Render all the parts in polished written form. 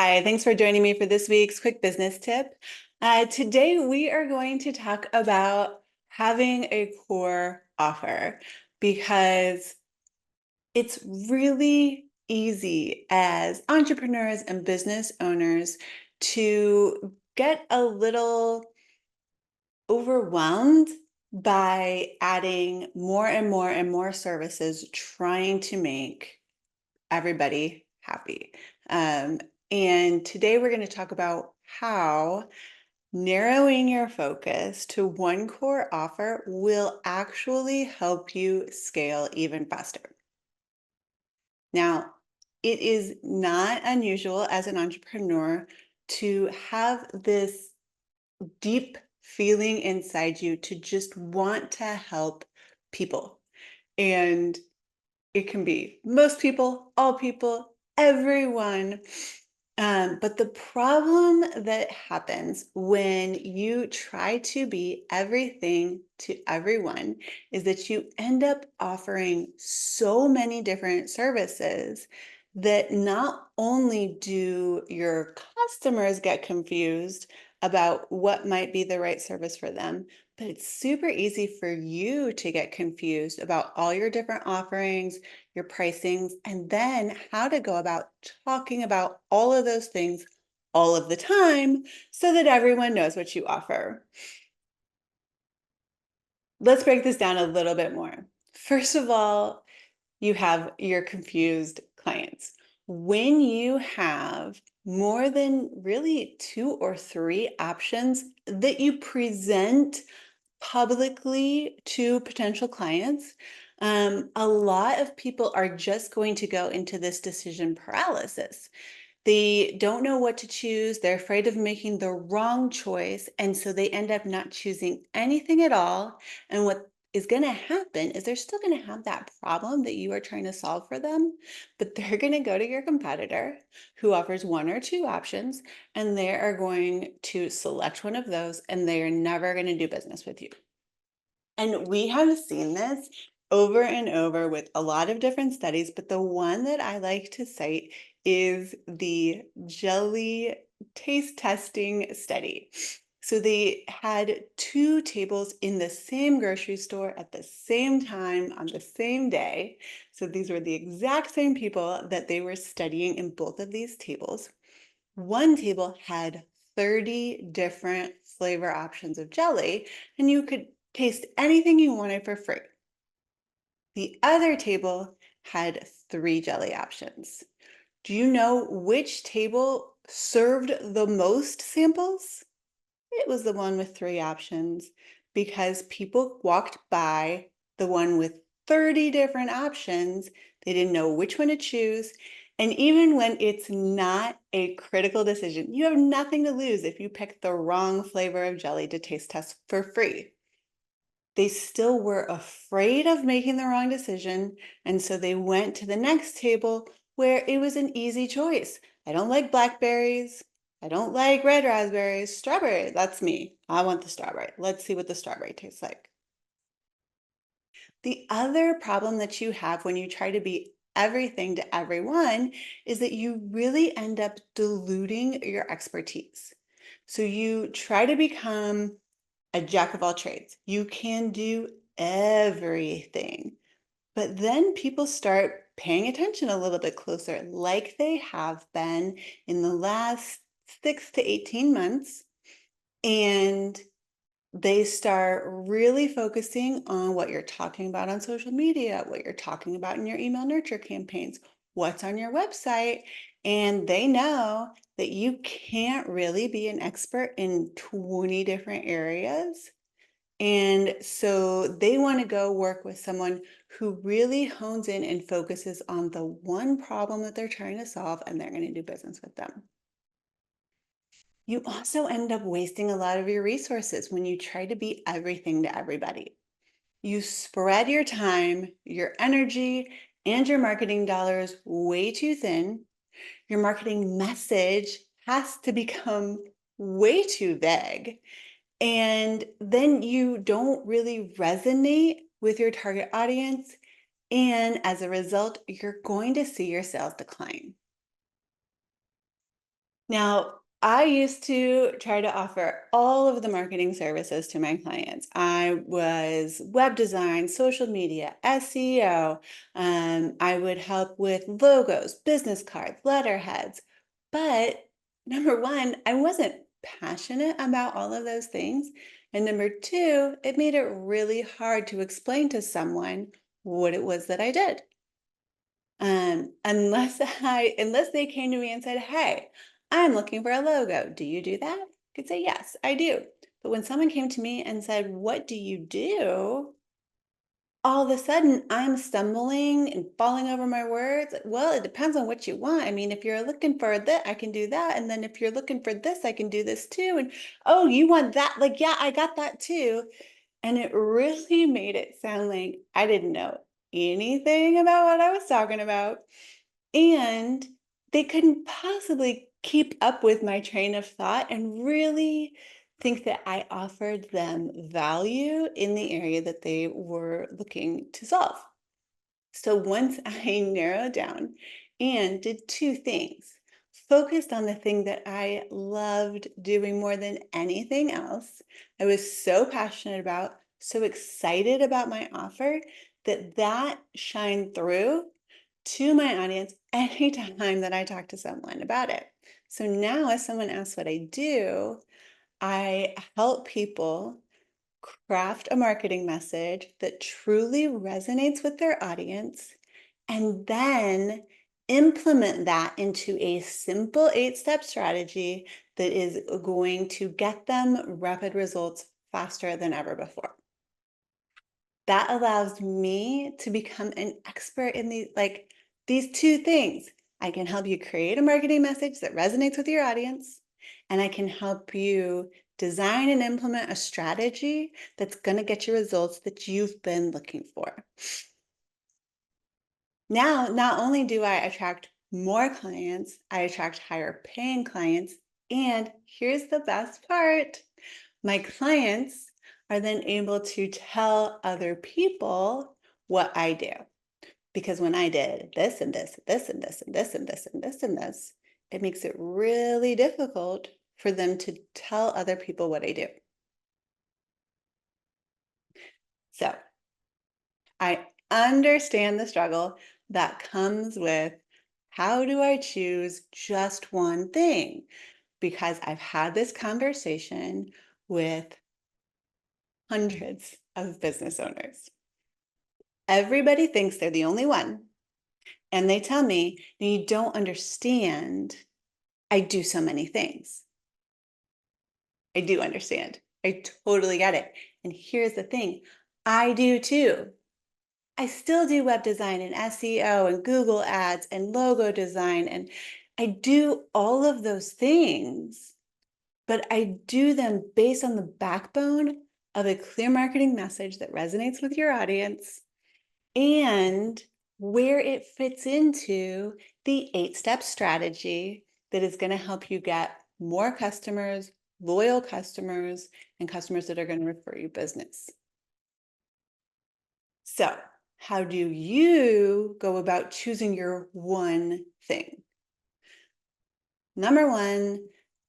Hi, thanks for joining me for this week's quick business tip. Today, we are going to talk about having a core offer because it's really easy as entrepreneurs and business owners to get a little overwhelmed by adding more and more and more services, trying to make everybody happy. Um, and today we're going to talk about how narrowing your focus to one core offer will actually help you scale even faster. Now, it is not unusual as an entrepreneur to have this deep feeling inside you to just want to help people. And it can be most people, all people, everyone. But the problem that happens when you try to be everything to everyone is that you end up offering so many different services that not only do your customers get confused about what might be the right service for them, but it's super easy for you to get confused about all your different offerings, your pricings, and then how to go about talking about all of those things all of the time so that everyone knows what you offer. Let's break this down a little bit more. First of all, you have your confused clients. When you have more than really two or three options that you present publicly to potential clients, a lot of people are just going to go into this decision paralysis. They don't know what to choose. They're afraid of making the wrong choice. And so they end up not choosing anything at all. And what is going to happen is they're still going to have that problem that you are trying to solve for them, but they're going to go to your competitor who offers one or two options, and they are going to select one of those, and they are never going to do business with you. And we have seen this over and over with a lot of different studies, but the one that I like to cite is the jelly taste testing study. So they had two tables in the same grocery store at the same time on the same day. So these were the exact same people that they were studying in both of these tables. One table had 30 different flavor options of jelly, and you could taste anything you wanted for free. The other table had three jelly options. Do you know which table served the most samples? It was the one with three options because people walked by the one with 30 different options. They didn't know which one to choose. And even when it's not a critical decision, you have nothing to lose if you pick the wrong flavor of jelly to taste test for free. They still were afraid of making the wrong decision, and so they went to the next table where it was an easy choice. I don't like blackberries. I don't like red raspberries. Strawberry, that's me. I want the strawberry. Let's see what the strawberry tastes like. The other problem that you have when you try to be everything to everyone is that you really end up diluting your expertise. So you try to become a jack of all trades. You can do everything. But then people start paying attention a little bit closer, like they have been in the last 6 to 18 months. And they start really focusing on what you're talking about on social media, what you're talking about in your email nurture campaigns, what's on your website. And they know that you can't really be an expert in 20 different areas. And so they want to go work with someone who really hones in and focuses on the one problem that they're trying to solve, and they're going to do business with them. You also end up wasting a lot of your resources when you try to be everything to everybody. You spread your time, your energy, and your marketing dollars way too thin. Your marketing message has to become way too vague. And then you don't really resonate with your target audience. And as a result, you're going to see your sales decline. Now, I used to try to offer all of the marketing services to my clients. I was web design, social media, SEO. I would help with logos, business cards, letterheads. But number one, I wasn't passionate about all of those things. And number two, it made it really hard to explain to someone what it was that I did. Unless they came to me and said, "Hey, I'm looking for a logo. Do you do that?" I could say, "Yes, I do." But when someone came to me and said, "What do you do?" All of a sudden I'm stumbling and falling over my words. Well, it depends on what you want. I mean, if you're looking for that, I can do that. And then if you're looking for this, I can do this too. And oh, you want that? Like, yeah, I got that too. And it really made it sound like I didn't know anything about what I was talking about. And they couldn't possibly keep up with my train of thought and really think that I offered them value in the area that they were looking to solve. So once I narrowed down and did two things, focused on the thing that I loved doing more than anything else, I was so passionate about, so excited about my offer that that shined through to my audience anytime that I talk to someone about it. So now, if someone asks what I do, I help people craft a marketing message that truly resonates with their audience, and then implement that into a simple 8-step strategy that is going to get them rapid results faster than ever before. That allows me to become an expert in these two things. I can help you create a marketing message that resonates with your audience, and I can help you design and implement a strategy that's going to get you results that you've been looking for. Now, not only do I attract more clients, I attract higher paying clients. And here's the best part, my clients are then able to tell other people what I do. Because when I did this and this, this and this and this and this and this and this, it makes it really difficult for them to tell other people what I do. So I understand the struggle that comes with how do I choose just one thing? Because I've had this conversation with hundreds of business owners. Everybody thinks they're the only one. And they tell me, you don't understand. I do so many things. I do understand. I totally get it. And here's the thing, I do too. I still do web design and SEO and Google ads and logo design. And I do all of those things, but I do them based on the backbone of a clear marketing message that resonates with your audience and where it fits into the 8-step strategy that is going to help you get more customers, loyal customers, and customers that are going to refer you business. So, how do you go about choosing your one thing? Number one,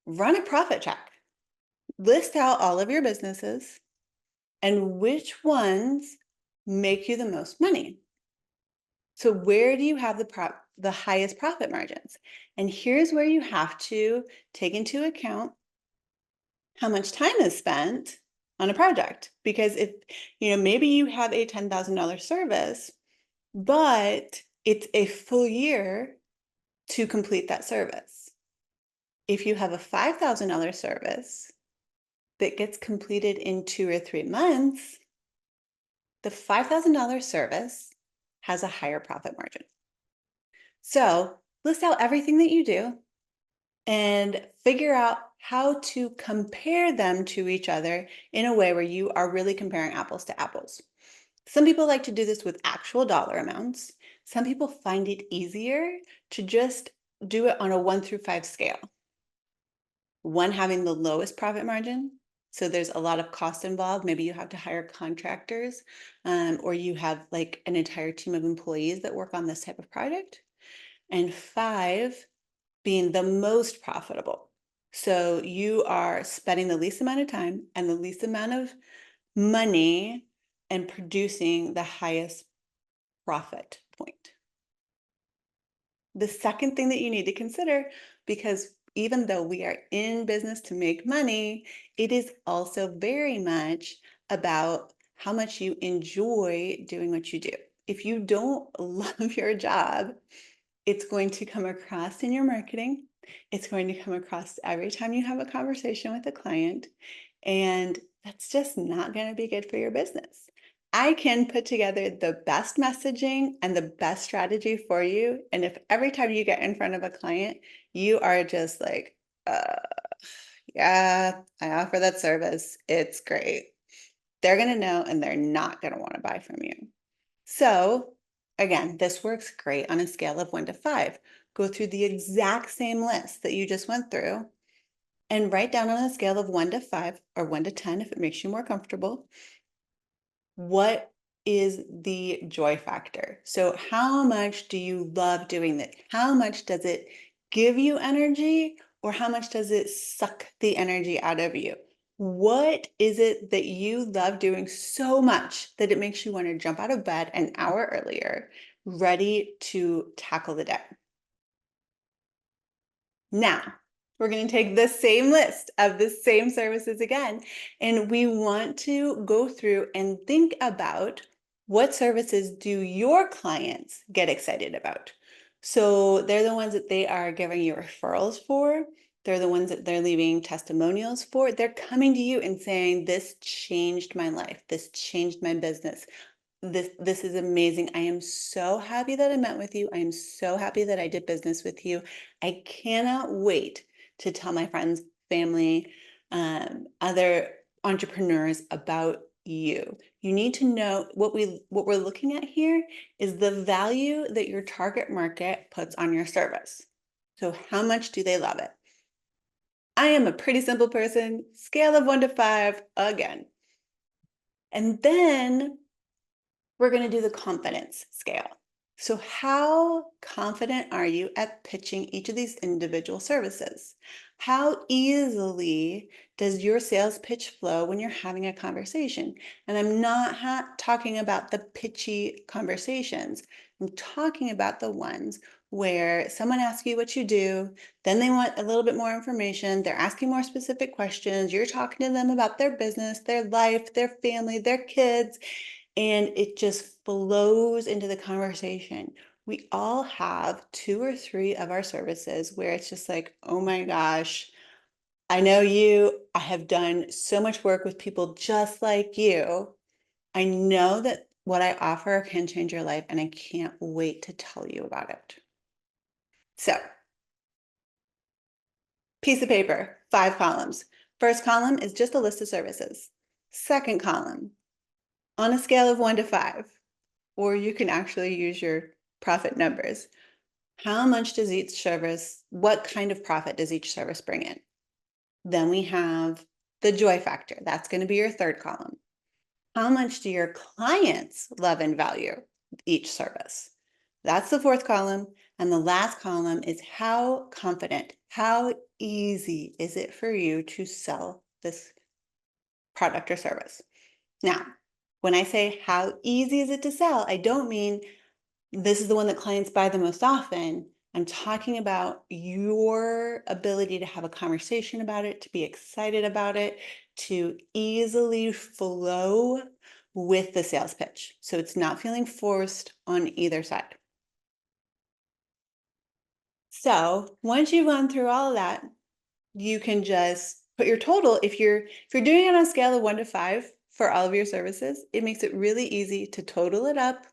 run a profit check. List out all of your businesses and which ones make you the most money. So where do you have the highest profit margins? And here's where you have to take into account how much time is spent on a project. Because if, maybe you have a $10,000 service, but it's a full year to complete that service. If you have a $5,000 service that gets completed in 2 or 3 months, the $5,000 service has a higher profit margin. So list out everything that you do and figure out how to compare them to each other in a way where you are really comparing apples to apples. Some people like to do this with actual dollar amounts. Some people find it easier to just do it on a 1 through 5 scale. 1 having the lowest profit margin. So there's a lot of cost involved. Maybe you have to hire contractors, or you have like an entire team of employees that work on this type of project. And 5 being the most profitable. So you are spending the least amount of time and the least amount of money and producing the highest profit point. The second thing that you need to consider, because even though we are in business to make money, it is also very much about how much you enjoy doing what you do. If you don't love your job, it's going to come across in your marketing. It's going to come across every time you have a conversation with a client. And that's just not going to be good for your business. I can put together the best messaging and the best strategy for you. And if every time you get in front of a client, you are just like, yeah, I offer that service. It's great. They're going to know and they're not going to want to buy from you. So again, this works great on a scale of 1 to 5. Go through the exact same list that you just went through and write down on a scale of 1 to 5 or 1 to 10 if it makes you more comfortable. What is the joy factor? So how much do you love doing this? How much does it give you energy or how much does it suck the energy out of you? What is it that you love doing so much that it makes you want to jump out of bed an hour earlier, ready to tackle the day? Now, we're going to take the same list of the same services again, and we want to go through and think about what services do your clients get excited about. So they're the ones that they are giving you referrals for. They're the ones that they're leaving testimonials for. They're coming to you and saying, this changed my life. This changed my business. This is amazing. I am so happy that I met with you. I am so happy that I did business with you. I cannot wait to tell my friends, family, other entrepreneurs about you. You need to know what we're looking at here is the value that your target market puts on your service. So how much do they love it? I am a pretty simple person, scale of 1 to 5 again. And then we're going to do the confidence scale. So how confident are you at pitching each of these individual services? How easily does your sales pitch flow when you're having a conversation? And I'm not talking about the pitchy conversations. I'm talking about the ones where someone asks you what you do, then they want a little bit more information. They're asking more specific questions. You're talking to them about their business, their life, their family, their kids, and it just flows into the conversation. We all have 2 or 3 of our services where it's just like, oh my gosh, I know you. I have done so much work with people just like you. I know that what I offer can change your life, and I can't wait to tell you about it. So, piece of paper, 5 columns. First column is just a list of services. Second column, on a scale of 1 to 5. Or you can actually use your profit numbers. How much does each service, what kind of profit does each service bring in? Then we have the joy factor. That's going to be your third column. How much do your clients love and value each service? That's the fourth column. And the last column is how confident, how easy is it for you to sell this product or service? Now, when I say how easy is it to sell, I don't mean this is the one that clients buy the most often. I'm talking about your ability to have a conversation about it, to be excited about it, to easily flow with the sales pitch. So it's not feeling forced on either side. So once you've gone through all of that, you can just put your total. If you're doing it on a scale of 1 to 5 for all of your services, it makes it really easy to total it up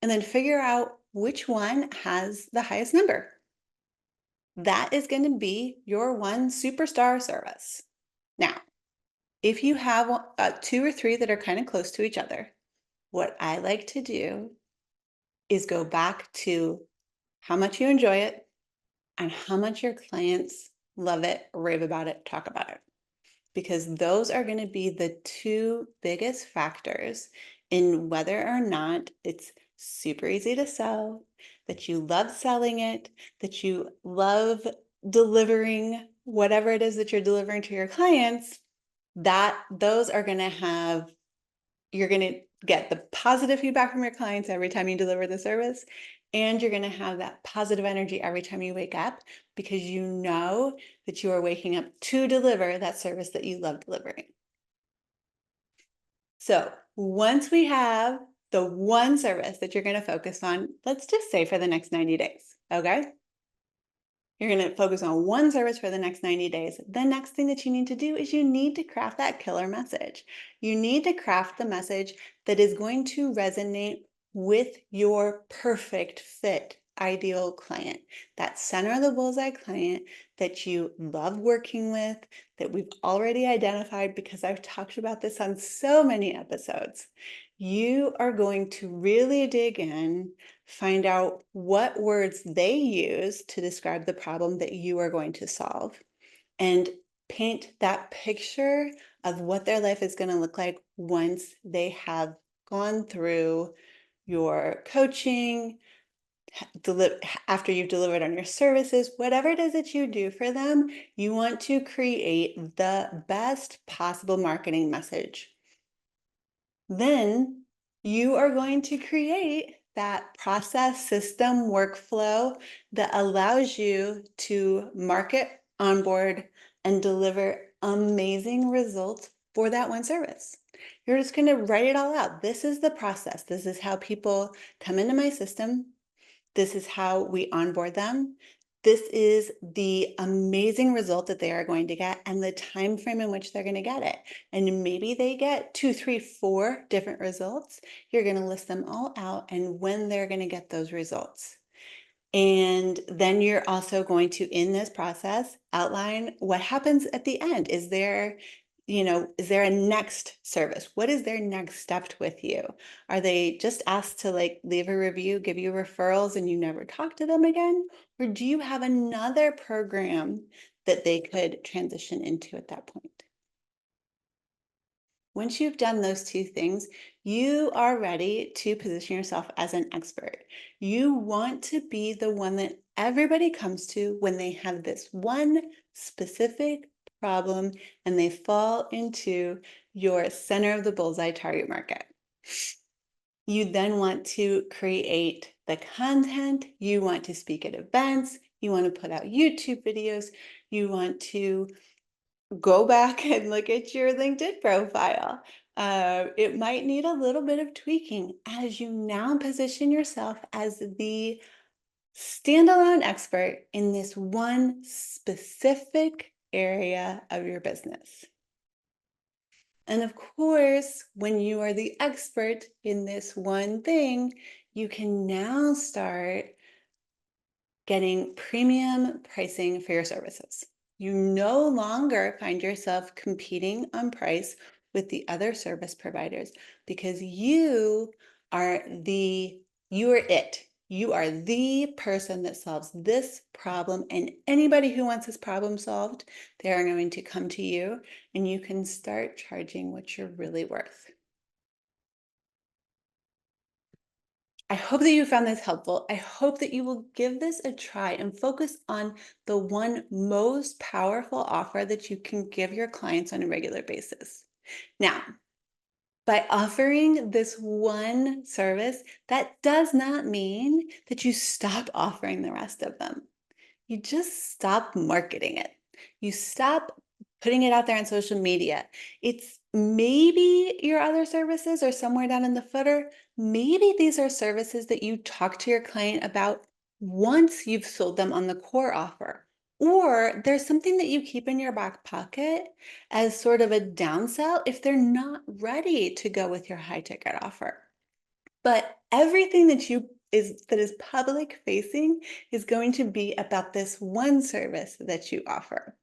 and then figure out which one has the highest number. That is going to be your one superstar service. Now, if you have 2 or 3 that are kind of close to each other, what I like to do is go back to how much you enjoy it and how much your clients love it, rave about it, talk about it. Because those are going to be the 2 biggest factors in whether or not it's super easy to sell, that you love selling it, that you love delivering whatever it is that you're delivering to your clients, those are going to have you're going to get the positive feedback from your clients every time you deliver the service. And you're going to have that positive energy every time you wake up because you know that you are waking up to deliver that service that you love delivering. So once we have the one service that you're going to focus on, let's just say for the next 90 days, okay? You're going to focus on one service for the next 90 days. The next thing that you need to do is you need to craft that killer message. You need to craft the message that is going to resonate with your perfect fit ideal client, that center of the bullseye client that you love working with, that we've already identified because I've talked about this on so many episodes. You are going to really dig in, find out what words they use to describe the problem that you are going to solve, and paint that picture of what their life is going to look like once they have gone through your coaching, after you've delivered on your services, whatever it is that you do for them, you want to create the best possible marketing message. Then you are going to create that process, system, workflow that allows you to market, onboard, and deliver amazing results for that one service. You're just going to write it all out. This is the process. This is how people come into my system. This is how we onboard them. This is the amazing result that they are going to get and the time frame in which they're going to get it. And maybe they get 2, 3, 4 different results. You're going to list them all out and when they're going to get those results. And then you're also going to, in this process, outline what happens at the end. Is there a next service? What is their next step with you? Are they just asked to leave a review, give you referrals, and you never talk to them again? Or do you have another program that they could transition into at that point? Once you've done those two things, you are ready to position yourself as an expert. You want to be the one that everybody comes to when they have this one specific problem and they fall into your center of the bullseye target market. You then want to create the content, you want to speak at events, you want to put out YouTube videos, you want to go back and look at your LinkedIn profile. It might need a little bit of tweaking as you now position yourself as the standalone expert in this one specific area of your business. And of course, when you are the expert in this one thing, you can now start getting premium pricing for your services. You no longer find yourself competing on price with the other service providers because you are it. You are the person that solves this problem, and anybody who wants this problem solved, they are going to come to you, and you can start charging what you're really worth. I hope that you found this helpful. I hope that you will give this a try and focus on the one most powerful offer that you can give your clients on a regular basis. Now, by offering this one service, that does not mean that you stop offering the rest of them. You just stop marketing it. You stop putting it out there on social media. It's maybe your other services are somewhere down in the footer. Maybe these are services that you talk to your client about once you've sold them on the core offer. Or there's something that you keep in your back pocket as sort of a downsell if they're not ready to go with your high ticket offer. But everything that is public facing is going to be about this one service that you offer.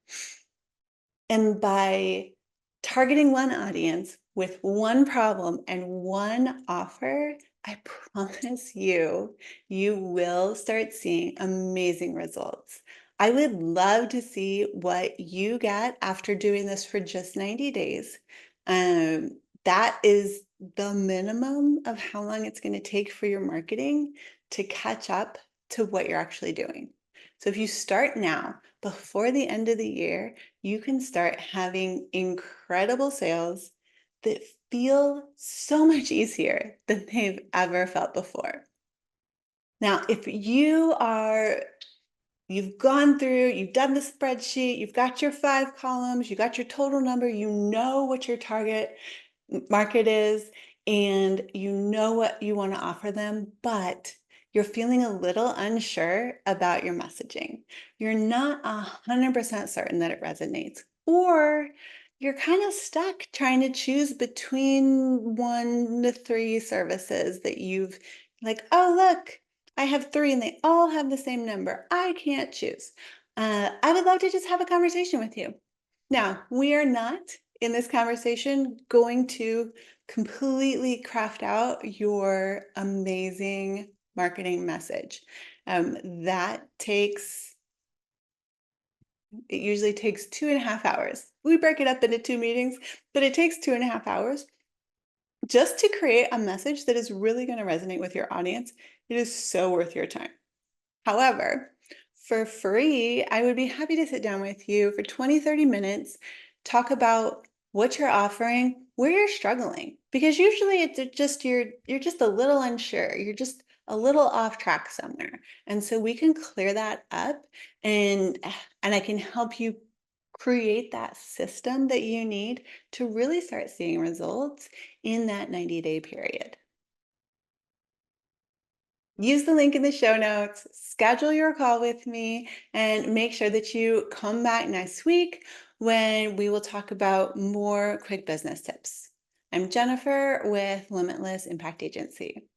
And by targeting one audience with one problem and one offer, I promise you, you will start seeing amazing results. I would love to see what you get after doing this for just 90 days. That is the minimum of how long it's going to take for your marketing to catch up to what you're actually doing. So if you start now, before the end of the year, you can start having incredible sales that feel so much easier than they've ever felt before. Now, if you've gone through, you've done the spreadsheet, you've got your 5 columns, you got your total number, you know what your target market is, and you know what you want to offer them, but you're feeling a little unsure about your messaging. You're not 100% certain that it resonates, or you're kind of stuck trying to choose between 1 to 3 services that you've like, oh, look, I have 3 and they all have the same number. I can't choose. I would love to just have a conversation with you. Now, we are not in this conversation going to completely craft out your amazing marketing message. That takes, it usually takes 2.5 hours. We break it up into 2 meetings, but it takes 2.5 hours just to create a message that is really going to resonate with your audience. It is so worth your time. However, for free, I would be happy to sit down with you for 20, 30 minutes, talk about what you're offering, where you're struggling. Because usually it's just you're just a little unsure. You're just a little off track somewhere. And so we can clear that up and I can help you create that system that you need to really start seeing results in that 90-day period. Use the link in the show notes, schedule your call with me, and make sure that you come back next week when we will talk about more quick business tips. I'm Jennifer with Limitless Impact Agency.